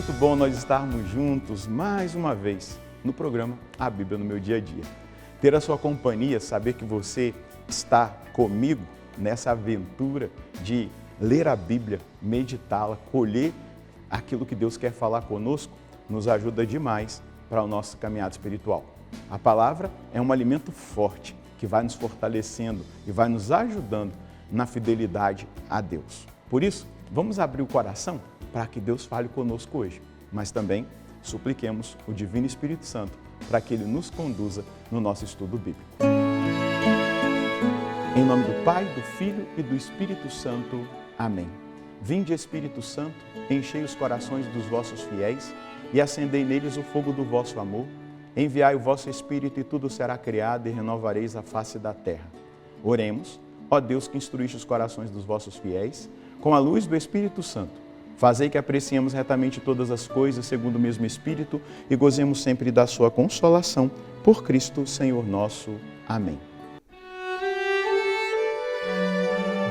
muito bom nós estarmos juntos mais uma vez no programa A Bíblia no Meu Dia a Dia. Ter a sua companhia, saber que você está comigo nessa aventura de ler a Bíblia, meditá-la, colher aquilo que Deus quer falar conosco, nos ajuda demais para o nosso caminhada espiritual. A palavra é um alimento forte que vai nos fortalecendo e vai nos ajudando na fidelidade a Deus. Por isso, vamos abrir o coração para que Deus fale conosco hoje, mas também supliquemos o Divino Espírito Santo para que Ele nos conduza no nosso estudo bíblico. Em nome do Pai, do Filho e do Espírito Santo. Amém. Vinde, Espírito Santo, enchei os corações dos vossos fiéis e acendei neles o fogo do vosso amor. Enviai o vosso Espírito e tudo será criado e renovareis a face da terra. Oremos, ó Deus que instruíste os corações dos vossos fiéis, com a luz do Espírito Santo. Fazei que apreciemos retamente todas as coisas segundo o mesmo Espírito e gozemos sempre da sua consolação. Por Cristo, Senhor nosso. Amém.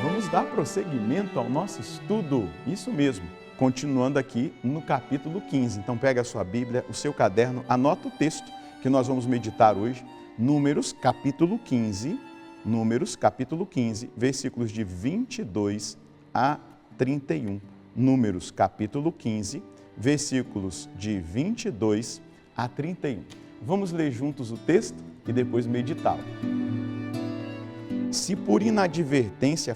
Vamos dar prosseguimento ao nosso estudo, isso mesmo, continuando aqui no capítulo 15. Então pega a sua Bíblia, o seu caderno, anota o texto que nós vamos meditar hoje, Números capítulo 15, versículos de 22 a 31. Números capítulo 15, versículos de 22 a 31. Vamos ler juntos o texto e depois meditá-lo. Se por inadvertência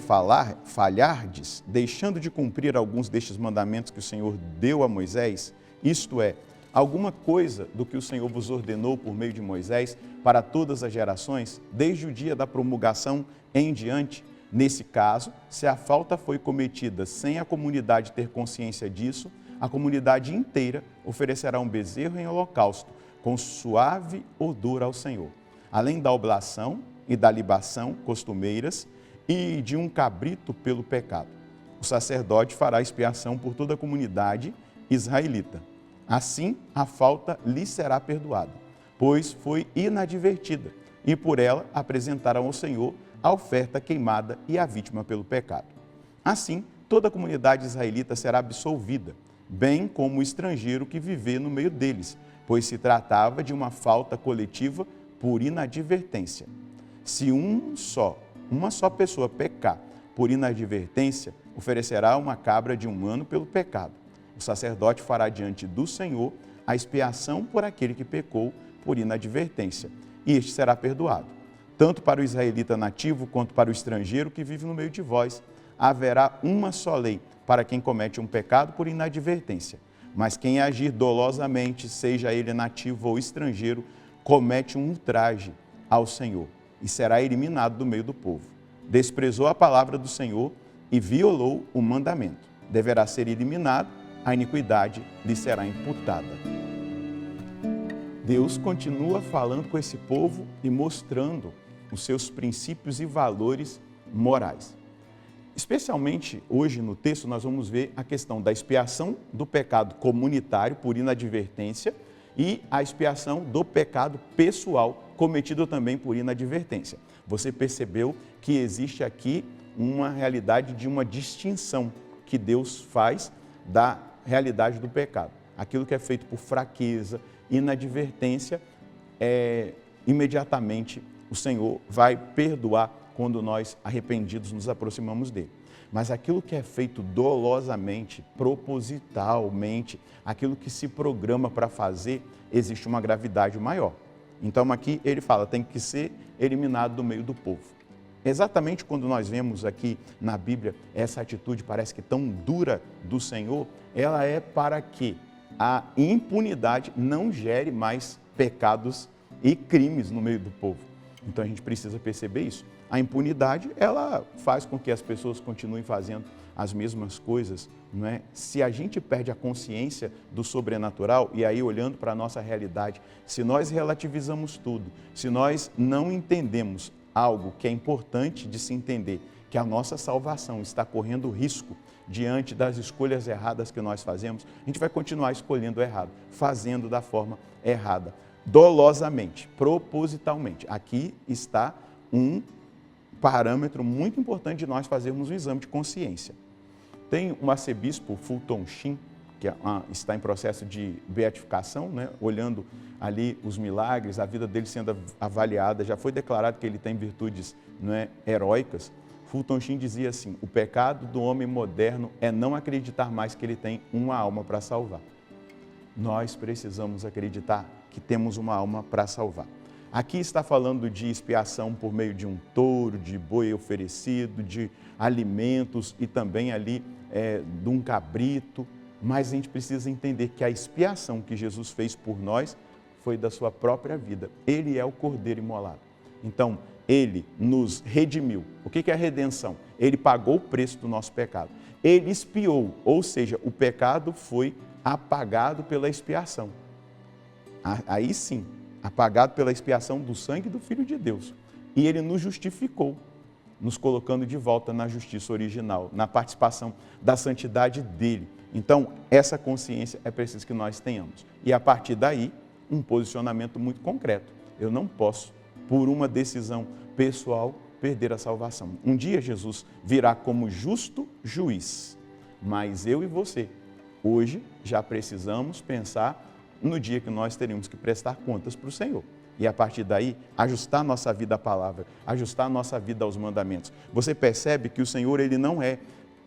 falhardes, deixando de cumprir alguns destes mandamentos que o Senhor deu a Moisés, isto é, alguma coisa do que o Senhor vos ordenou por meio de Moisés para todas as gerações, desde o dia da promulgação em diante, nesse caso, se a falta foi cometida sem a comunidade ter consciência disso, a comunidade inteira oferecerá um bezerro em holocausto, com suave odor ao Senhor, além da oblação e da libação costumeiras e de um cabrito pelo pecado. O sacerdote fará expiação por toda a comunidade israelita. Assim, a falta lhe será perdoada, pois foi inadvertida, e por ela apresentaram ao Senhor a oferta queimada e a vítima pelo pecado. Assim, toda a comunidade israelita será absolvida, bem como o estrangeiro que viver no meio deles, pois se tratava de uma falta coletiva por inadvertência. Se uma só pessoa pecar por inadvertência, oferecerá uma cabra de 1 ano pelo pecado. O sacerdote fará diante do Senhor a expiação por aquele que pecou por inadvertência, e este será perdoado. Tanto para o israelita nativo quanto para o estrangeiro que vive no meio de vós, haverá uma só lei para quem comete um pecado por inadvertência. Mas quem agir dolosamente, seja ele nativo ou estrangeiro, comete um ultraje ao Senhor e será eliminado do meio do povo. Desprezou a palavra do Senhor e violou o mandamento. Deverá ser eliminado, a iniquidade lhe será imputada. Deus continua falando com esse povo e mostrando os seus princípios e valores morais. Especialmente hoje no texto nós vamos ver a questão da expiação do pecado comunitário por inadvertência e a expiação do pecado pessoal cometido também por inadvertência. Você percebeu que existe aqui uma realidade de uma distinção que Deus faz da realidade do pecado. Aquilo que é feito por fraqueza, inadvertência, imediatamente o Senhor vai perdoar quando nós, arrependidos, nos aproximamos dele. Mas aquilo que é feito dolosamente, propositalmente, aquilo que se programa para fazer, existe uma gravidade maior. Então aqui ele fala, tem que ser eliminado do meio do povo. Exatamente quando nós vemos aqui na Bíblia essa atitude parece que tão dura do Senhor, ela é para que a impunidade não gere mais pecados e crimes no meio do povo. Então a gente precisa perceber isso. A impunidade, ela faz com que as pessoas continuem fazendo as mesmas coisas, não é? Se a gente perde a consciência do sobrenatural, e aí olhando para a nossa realidade, se nós relativizamos tudo, se nós não entendemos algo que é importante de se entender, que a nossa salvação está correndo risco diante das escolhas erradas que nós fazemos, a gente vai continuar escolhendo errado, fazendo da forma errada, dolosamente, propositalmente. Aqui está um parâmetro muito importante de nós fazermos um exame de consciência. Tem um arcebispo, Fulton Sheen, que está em processo de beatificação, né? Olhando ali os milagres, a vida dele sendo avaliada, já foi declarado que ele tem virtudes, né, heróicas. Fulton Sheen dizia assim: o pecado do homem moderno é não acreditar mais que ele tem uma alma para salvar. Nós precisamos acreditar que temos uma alma para salvar. Aqui está falando de expiação por meio de um touro, de boi oferecido, de alimentos e também ali de um cabrito. Mas a gente precisa entender que a expiação que Jesus fez por nós foi da sua própria vida. Ele é o Cordeiro imolado. Então, ele nos redimiu. O que é a redenção? Ele pagou o preço do nosso pecado. Ele expiou, ou seja, o pecado foi apagado pela expiação. Aí sim, apagado pela expiação do sangue do Filho de Deus. E ele nos justificou, nos colocando de volta na justiça original, na participação da santidade dele. Então, essa consciência é preciso que nós tenhamos. E a partir daí, um posicionamento muito concreto. Eu não posso, por uma decisão pessoal, perder a salvação. Um dia Jesus virá como justo juiz, mas eu e você, hoje, já precisamos pensar no dia que nós teríamos que prestar contas para o Senhor. E a partir daí, ajustar nossa vida à palavra, ajustar nossa vida aos mandamentos. Você percebe que o Senhor, ele não é,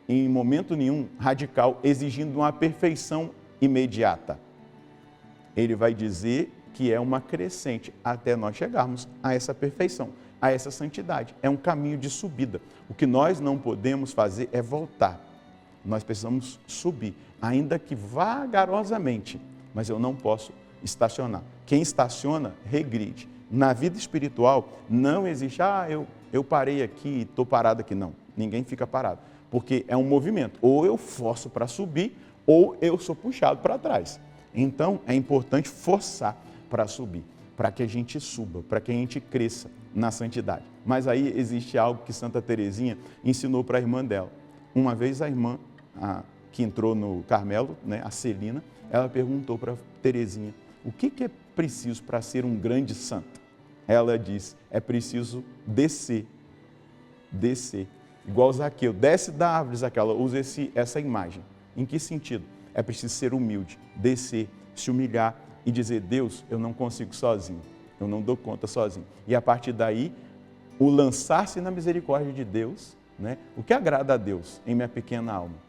em momento nenhum, radical, exigindo uma perfeição imediata. Ele vai dizer que é uma crescente até nós chegarmos a essa perfeição, a essa santidade. É um caminho de subida. O que nós não podemos fazer é voltar. Nós precisamos subir, ainda que vagarosamente, mas eu não posso estacionar. Quem estaciona, regride. Na vida espiritual, não existe, eu parei aqui, estou parado aqui. Não, ninguém fica parado, porque é um movimento. Ou eu forço para subir, ou eu sou puxado para trás. Então, é importante forçar para subir, para que a gente suba, para que a gente cresça na santidade. Mas aí existe algo que Santa Teresinha ensinou para a irmã dela. Uma vez a irmã, que entrou no Carmelo, né, a Celina, ela perguntou para Teresinha: o que é preciso para ser um grande santo? Ela disse: é preciso descer, igual Zaqueu, desce da árvore, Zaqueu, ela usa essa imagem. Em que sentido? É preciso ser humilde, descer, se humilhar e dizer: Deus, eu não consigo sozinho, eu não dou conta sozinho. E a partir daí, o lançar-se na misericórdia de Deus, né? O que agrada a Deus em minha pequena alma?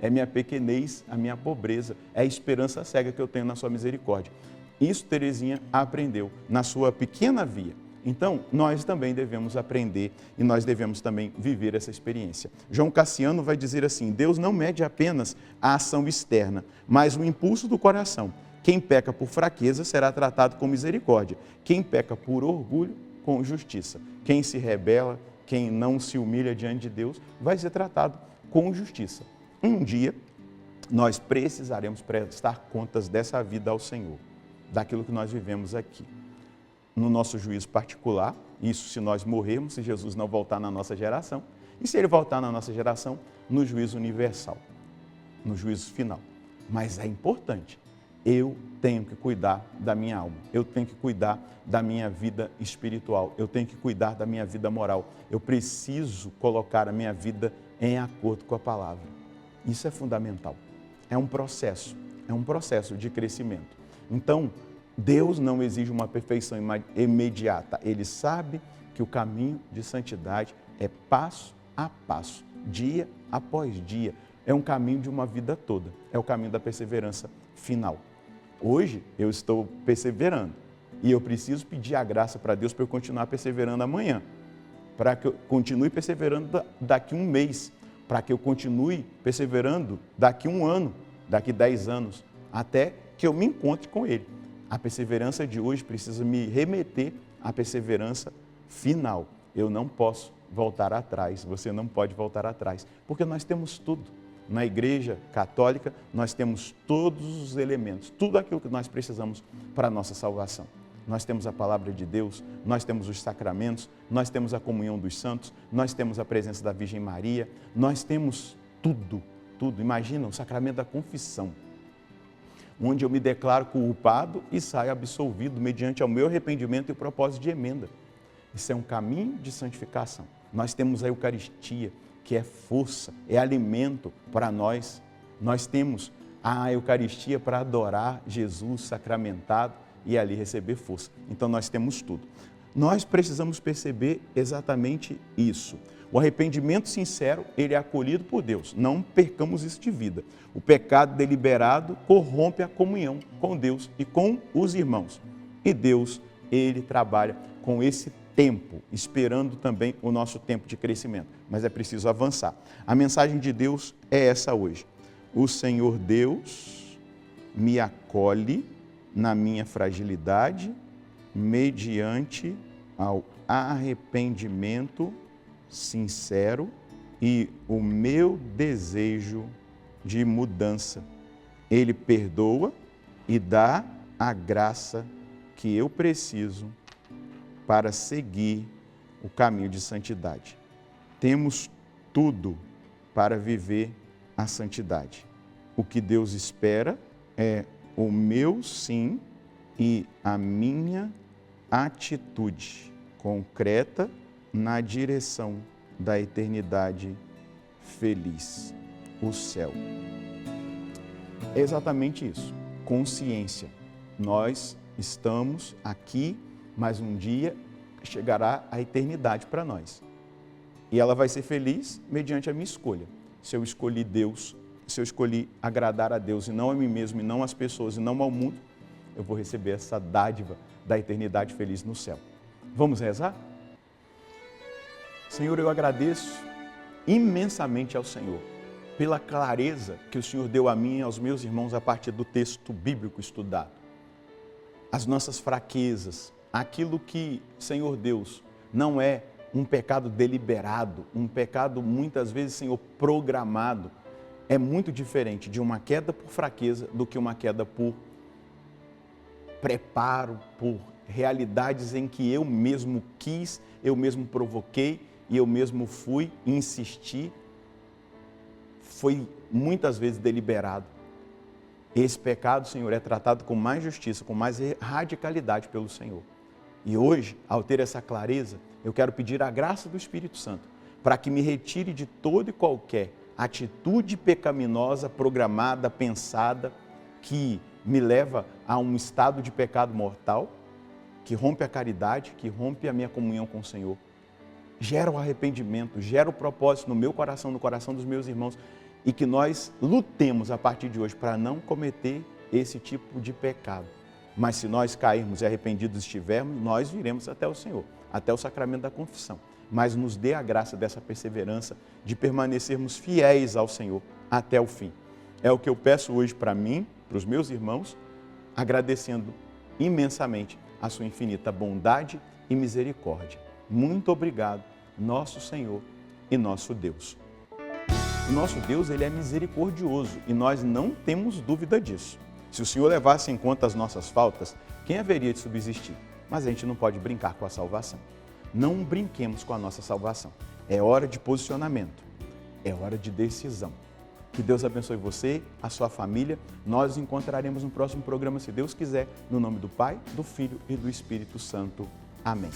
É minha pequenez, a minha pobreza, é a esperança cega que eu tenho na sua misericórdia. Isso Teresinha aprendeu na sua pequena via. Então, nós também devemos aprender e nós devemos também viver essa experiência. João Cassiano vai dizer assim: Deus não mede apenas a ação externa, mas o impulso do coração. Quem peca por fraqueza será tratado com misericórdia. Quem peca por orgulho, com justiça. Quem se rebela, quem não se humilha diante de Deus, vai ser tratado com justiça. Um dia, nós precisaremos prestar contas dessa vida ao Senhor, daquilo que nós vivemos aqui. No nosso juízo particular, isso se nós morrermos, se Jesus não voltar na nossa geração, e se ele voltar na nossa geração, no juízo universal, no juízo final. Mas é importante, eu tenho que cuidar da minha alma, eu tenho que cuidar da minha vida espiritual, eu tenho que cuidar da minha vida moral, eu preciso colocar a minha vida em acordo com a palavra. Isso é fundamental, é um processo de crescimento. Então, Deus não exige uma perfeição imediata, Ele sabe que o caminho de santidade é passo a passo, dia após dia, é um caminho de uma vida toda, é o caminho da perseverança final. Hoje eu estou perseverando e eu preciso pedir a graça para Deus para eu continuar perseverando amanhã, para que eu continue perseverando daqui a um mês, para que eu continue perseverando daqui a um ano, daqui a 10 anos, até que eu me encontre com Ele. A perseverança de hoje precisa me remeter à perseverança final. Eu não posso voltar atrás, você não pode voltar atrás, porque nós temos tudo. Na Igreja Católica, nós temos todos os elementos, tudo aquilo que nós precisamos para a nossa salvação. Nós temos a palavra de Deus, nós temos os sacramentos, nós temos a comunhão dos santos, nós temos a presença da Virgem Maria, nós temos tudo, tudo. Imagina o sacramento da confissão, onde eu me declaro culpado e saio absolvido mediante ao meu arrependimento e propósito de emenda. Isso é um caminho de santificação. Nós temos a Eucaristia, que é força, é alimento para nós. Nós temos a Eucaristia para adorar Jesus sacramentado e ali receber força. Então nós temos tudo. Nós precisamos perceber exatamente isso. O arrependimento sincero, ele é acolhido por Deus. Não percamos isso de vida. O pecado deliberado corrompe a comunhão com Deus e com os irmãos. E Deus, ele trabalha com esse tempo, esperando também o nosso tempo de crescimento. Mas é preciso avançar. A mensagem de Deus é essa hoje. O Senhor Deus me acolhe na minha fragilidade, mediante ao arrependimento sincero e o meu desejo de mudança. Ele perdoa e dá a graça que eu preciso para seguir o caminho de santidade. Temos tudo para viver a santidade. O que Deus espera é o meu sim e a minha atitude concreta na direção da eternidade feliz, o céu. É exatamente isso, consciência. Nós estamos aqui, mas um dia chegará a eternidade para nós. E ela vai ser feliz mediante a minha escolha. Se eu escolhi Deus, se eu escolhi agradar a Deus e não a mim mesmo, e não às pessoas, e não ao mundo, eu vou receber essa dádiva da eternidade feliz no céu. Vamos rezar? Senhor, eu agradeço imensamente ao Senhor pela clareza que o Senhor deu a mim e aos meus irmãos a partir do texto bíblico estudado. As nossas fraquezas, aquilo que, Senhor Deus, não é um pecado deliberado, um pecado muitas vezes, Senhor, programado, é muito diferente de uma queda por fraqueza do que uma queda por preparo, por realidades em que eu mesmo quis, eu mesmo provoquei e eu mesmo fui e insisti. Foi muitas vezes deliberado. Esse pecado, Senhor, é tratado com mais justiça, com mais radicalidade pelo Senhor. E hoje, ao ter essa clareza, eu quero pedir a graça do Espírito Santo para que me retire de toda e qualquer atitude pecaminosa, programada, pensada, que me leva a um estado de pecado mortal, que rompe a caridade, que rompe a minha comunhão com o Senhor. Gera o arrependimento, gera o propósito no meu coração, no coração dos meus irmãos, e que nós lutemos a partir de hoje para não cometer esse tipo de pecado. Mas se nós cairmos e arrependidos estivermos, nós viremos até o Senhor, até o sacramento da confissão. Mas nos dê a graça dessa perseverança, de permanecermos fiéis ao Senhor até o fim. É o que eu peço hoje para mim, para os meus irmãos, agradecendo imensamente a sua infinita bondade e misericórdia. Muito obrigado, nosso Senhor e nosso Deus. O nosso Deus, ele é misericordioso e nós não temos dúvida disso. Se o Senhor levasse em conta as nossas faltas, quem haveria de subsistir? Mas a gente não pode brincar com a salvação. Não brinquemos com a nossa salvação. É hora de posicionamento, é hora de decisão. Que Deus abençoe você, a sua família. Nós nos encontraremos no próximo programa, se Deus quiser, no nome do Pai, do Filho e do Espírito Santo. Amém.